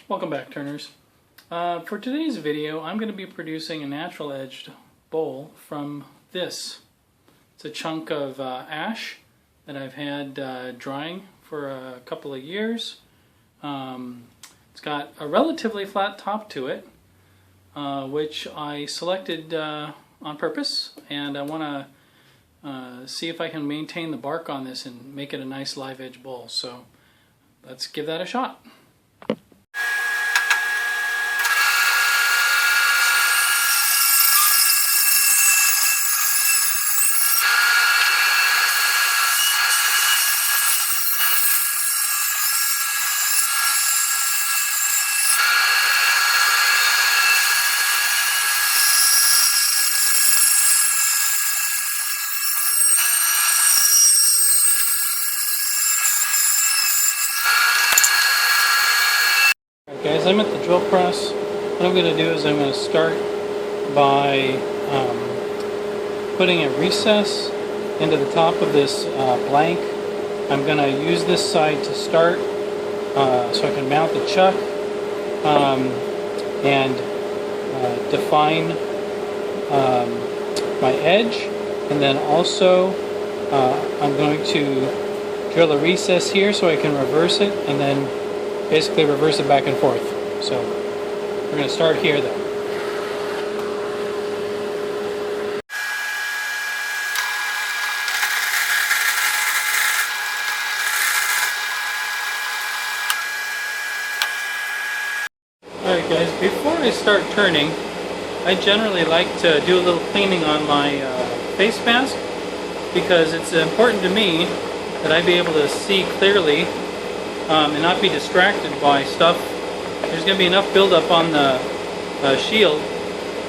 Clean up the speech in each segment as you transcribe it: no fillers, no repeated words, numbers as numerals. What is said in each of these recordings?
Welcome back, Turners. For today's video, I'm going to be producing a natural edged bowl from this. It's a chunk of ash that I've had drying for a couple of years. It's got a relatively flat top to it, which I selected on purpose, and I want to see if I can maintain the bark on this and make it a nice live edge bowl. So let's give that a shot. Alright guys, I'm at the drill press. What I'm going to do is I'm going to start by putting a recess into the top of this blank. I'm going to use this side to start so I can mount the chuck and define my edge, and then also I'm going to drill a recess here so I can reverse it and then basically reverse it back and forth. So we're going to start here though. Alright guys, before I start turning, I generally like to do a little cleaning on my face mask, because it's important to me that I be able to see clearly and not be distracted by stuff. There's going to be enough buildup on the shield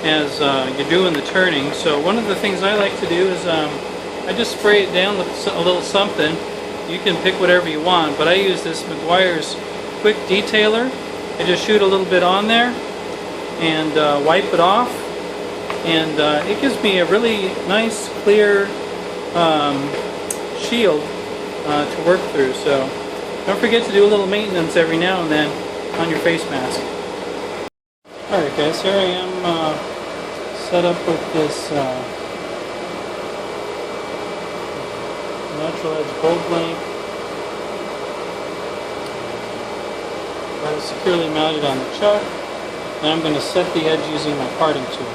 as you're doing the turning. So one of the things I like to do is I just spray it down with a little something. You can pick whatever you want, but I use this Meguiar's Quick Detailer. I just shoot a little bit on there and wipe it off, and it gives me a really nice clear shield to work through. So don't forget to do a little maintenance every now and then on your face mask. Alright guys, here I am set up with this natural edge bowl blank. Got it securely mounted on the chuck, and I'm going to set the edge using my parting tool.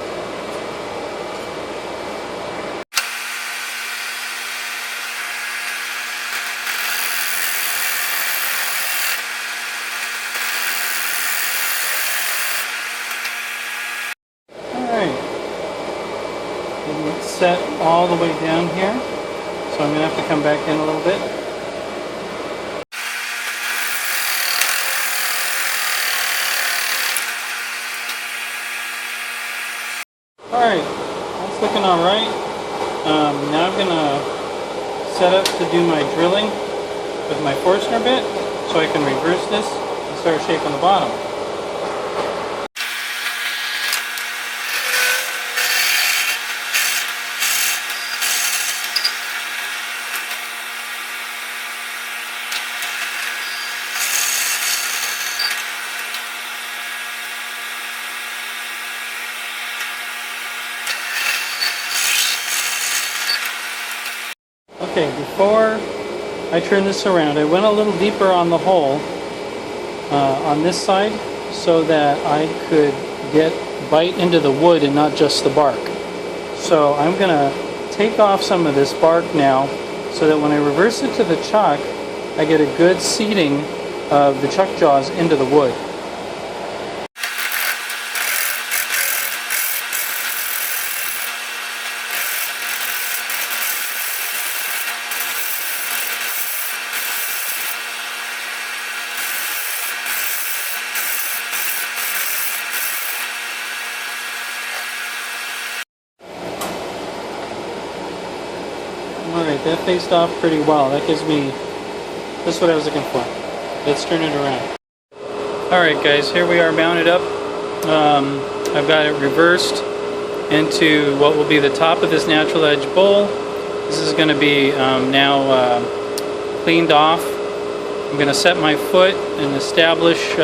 Set all the way down here, so I'm going to have to come back in a little bit. Alright, that's looking alright. Now I'm going to set up to do my drilling with my Forstner bit, so I can reverse this and start shaping the bottom. Okay, before I turn this around, I went a little deeper on the hole on this side so that I could bite into the wood and not just the bark. So I'm going to take off some of this bark now so that when I reverse it to the chuck, I get a good seating of the chuck jaws into the wood. Alright, that faced off pretty well. That gives me just what I was looking for. Let's turn it around. Alright guys, here we are mounted up. I've got it reversed into what will be the top of this natural edge bowl. This is going to be now cleaned off. I'm going to set my foot and establish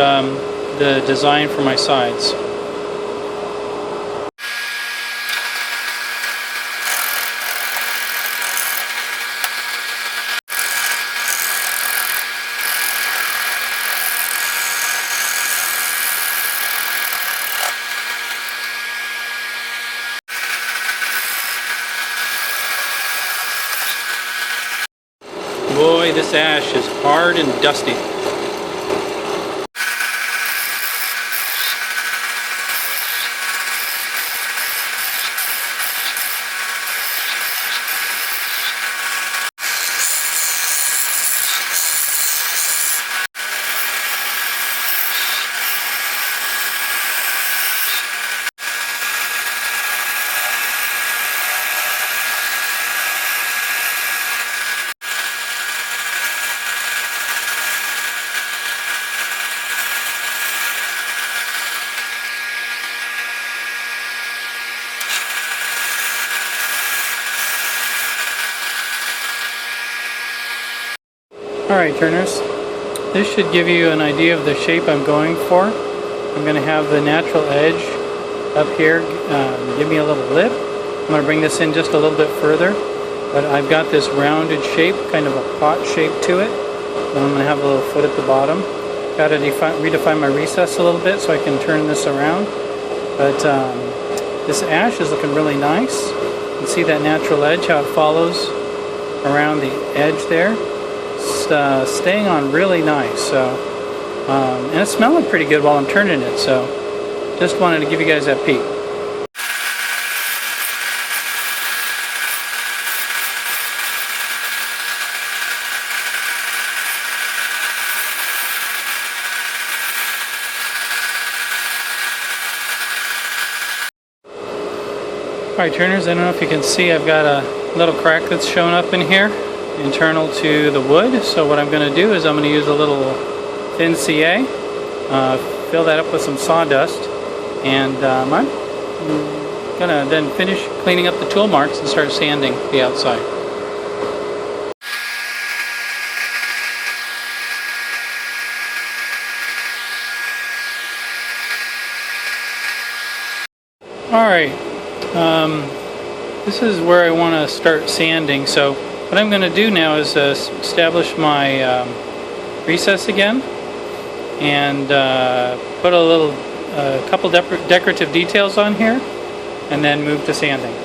the design for my sides. Boy, this ash is hard and dusty. Alright, turners, this should give you an idea of the shape I'm going for. I'm going to have the natural edge up here give me a little lip. I'm going to bring this in just a little bit further, but I've got this rounded shape, kind of a pot shape to it. And I'm going to have a little foot at the bottom. Got to redefine my recess a little bit so I can turn this around. But this ash is looking really nice. You can see that natural edge, how it follows around the edge there. Staying on really nice, so and it's smelling pretty good while I'm turning it, so just wanted to give you guys that peek. Alright, turners, I don't know if you can see, I've got a little crack that's showing up in here, internal to the wood. So what I'm going to do is I'm going to use a little thin CA, fill that up with some sawdust, and I'm going to then finish cleaning up the tool marks and start sanding the outside. Alright, this is where I want to start sanding. So what I'm going to do now is establish my recess again and put a couple decorative details on here and then move to sanding.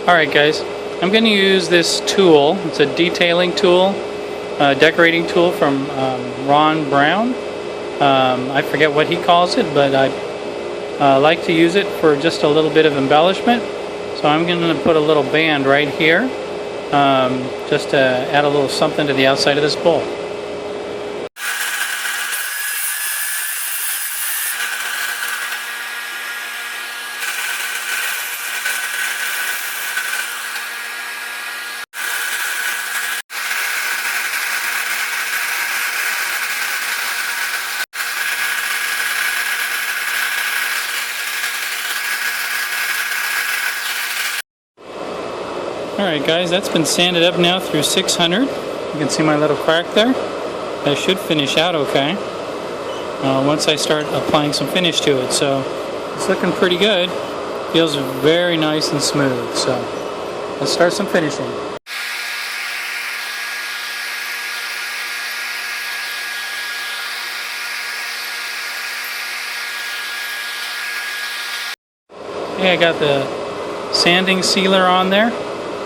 Alright guys, I'm going to use this tool. It's a detailing tool, decorating tool from Ron Brown. I forget what he calls it, but I like to use it for just a little bit of embellishment. So I'm going to put a little band right here, just to add a little something to the outside of this bowl. Alright guys, that's been sanded up now through 600. You can see my little crack there. That should finish out okay once I start applying some finish to it. So it's looking pretty good. Feels very nice and smooth. So let's start some finishing. Okay, I got the sanding sealer on there.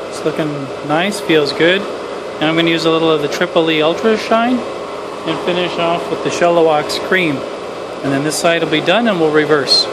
It's looking nice, feels good. And I'm going to use a little of the Triple E Ultra Shine and finish off with the Shell-A-Wax Cream. And then this side will be done and we'll reverse.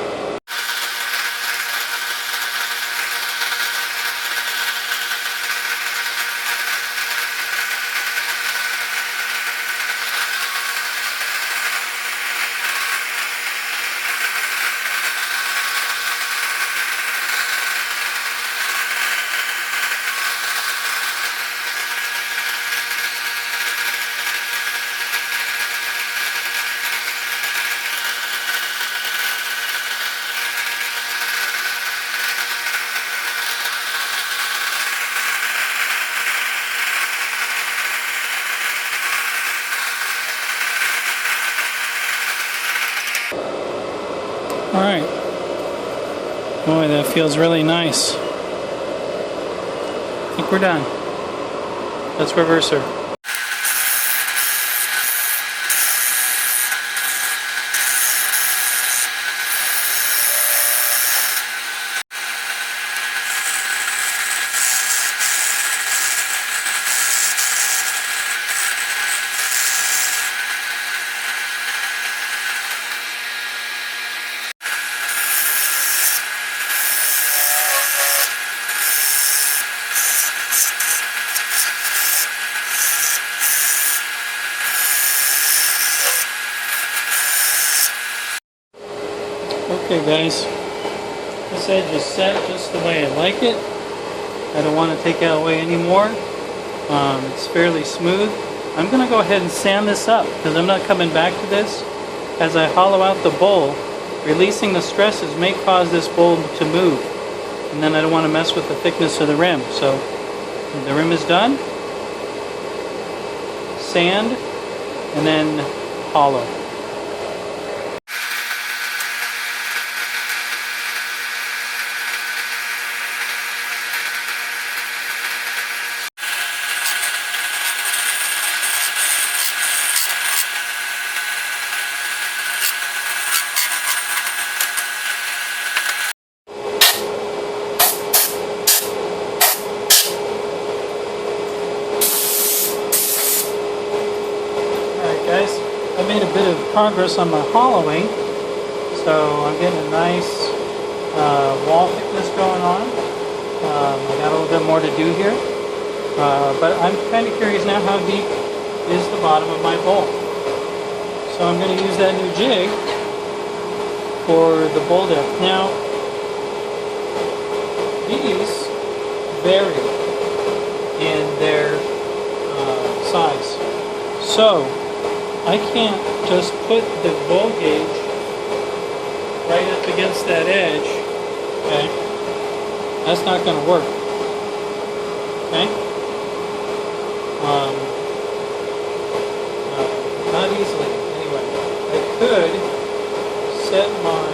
Boy, that feels really nice. I think we're done. Let's reverse her. Okay guys, this edge is set just the way I like it. I don't want to take it away anymore. It's fairly smooth. I'm going to go ahead and sand this up because I'm not coming back to this. As I hollow out the bowl, releasing the stresses may cause this bowl to move. And then I don't want to mess with the thickness of the rim. So when the rim is done, sand, and then hollow. Guys, I made a bit of progress on my hollowing, so I'm getting a nice wall thickness going on. I got a little bit more to do here, but I'm kind of curious now how deep is the bottom of my bowl. So I'm going to use that new jig for the bowl depth. Now, these vary in their size, so I can't just put the bowl gauge right up against that edge, okay? That's not going to work, okay? Not easily, anyway. I could set my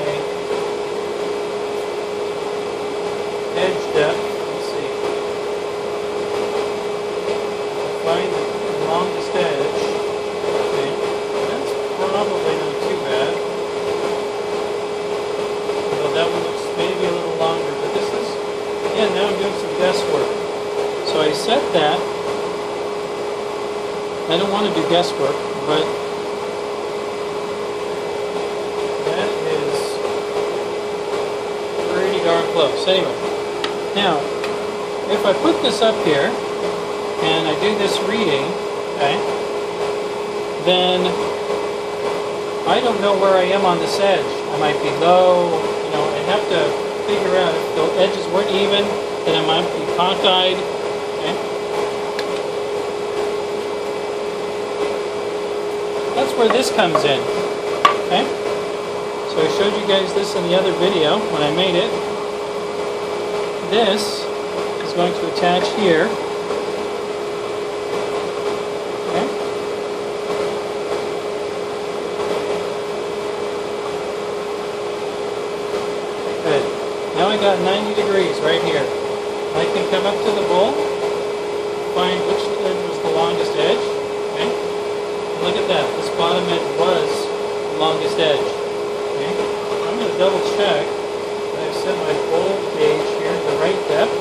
edge depth, let's see, find the longest edge. Probably not too bad. Although that one looks maybe a little longer, but this is, yeah, now I'm doing some guesswork. So I set that. I don't want to do guesswork, but that is pretty darn close. Anyway, now, if I put this up here, and I do this reading, okay, then I don't know where I am on this edge. I might be low, you know, I have to figure out if the edges weren't even, then I might be cockeyed, okay? That's where this comes in, okay? So I showed you guys this in the other video when I made it. This is going to attach here. Now I got 90 degrees right here. I can come up to the bowl, find which edge was the longest edge. Okay? And look at that. This bottom edge was the longest edge. Okay? I'm going to double check that I've set my bowl gauge here to the right depth.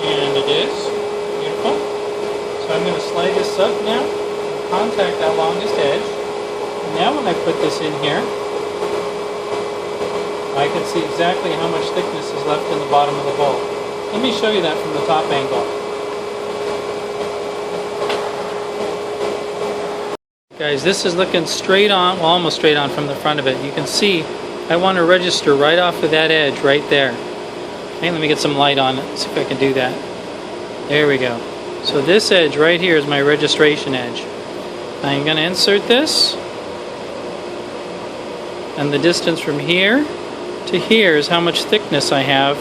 And it is. Beautiful. So I'm going to slide this up now and contact that longest edge. And now when I put this in here, I can see exactly how much thickness is left in the bottom of the bowl. Let me show you that from the top angle. Guys, this is looking straight on, well, almost straight on from the front of it. You can see I want to register right off of that edge right there. Okay, let me get some light on it, see if I can do that. There we go. So this edge right here is my registration edge. I'm going to insert this, and the distance from here to here is how much thickness I have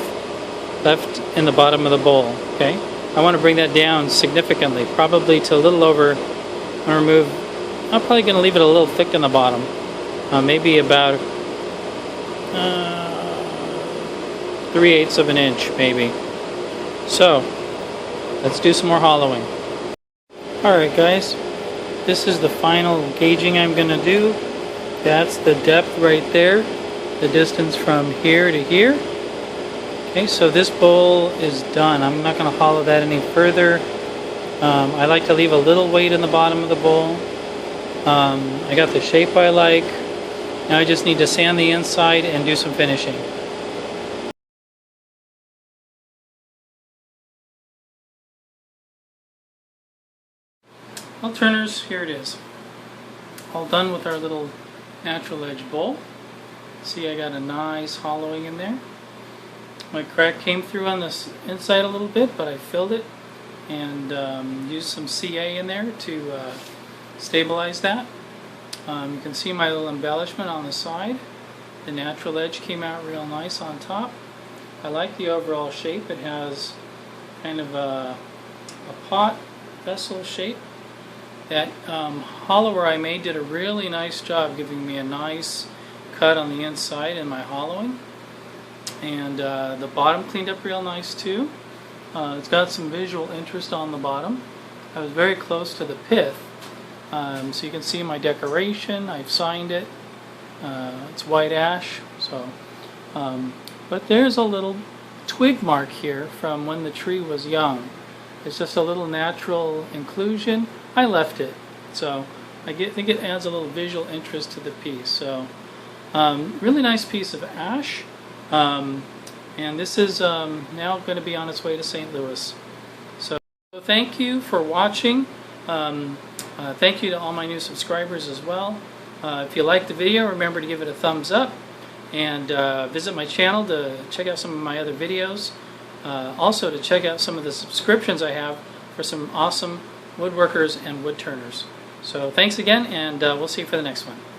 left in the bottom of the bowl. Okay, I want to bring that down significantly, probably to a little over. I'm probably going to leave it a little thick in the bottom, maybe about 3/8 of an inch maybe. So let's do some more hollowing. Alright guys, this is the final gauging I'm going to do. That's the depth right there, the distance from here to here. Okay, so this bowl is done. I'm not going to hollow that any further. I like to leave a little weight in the bottom of the bowl. I got the shape I like. Now I just need to sand the inside and do some finishing. Well, turners, here it is. All done with our little natural edge bowl. See, I got a nice hollowing in there. My crack came through on this inside a little bit, but I filled it and used some CA in there to stabilize that. You can see my little embellishment on the side. The natural edge came out real nice on top. I like the overall shape. It has kind of a pot vessel shape. That hollower I made did a really nice job giving me a nice cut on the inside in my hollowing. And the bottom cleaned up real nice too. It's got some visual interest on the bottom. I was very close to the pith. So you can see my decoration. I've signed it. It's white ash. So, but there's a little twig mark here from when the tree was young. It's just a little natural inclusion. I left it. So I think it adds a little visual interest to the piece. So really nice piece of ash. And this is now going to be on its way to St. Louis. So thank you for watching. Thank you to all my new subscribers as well. If you liked the video, remember to give it a thumbs up and visit my channel to check out some of my other videos. Also to check out some of the subscriptions I have for some awesome woodworkers and wood turners. So thanks again, and we'll see you for the next one.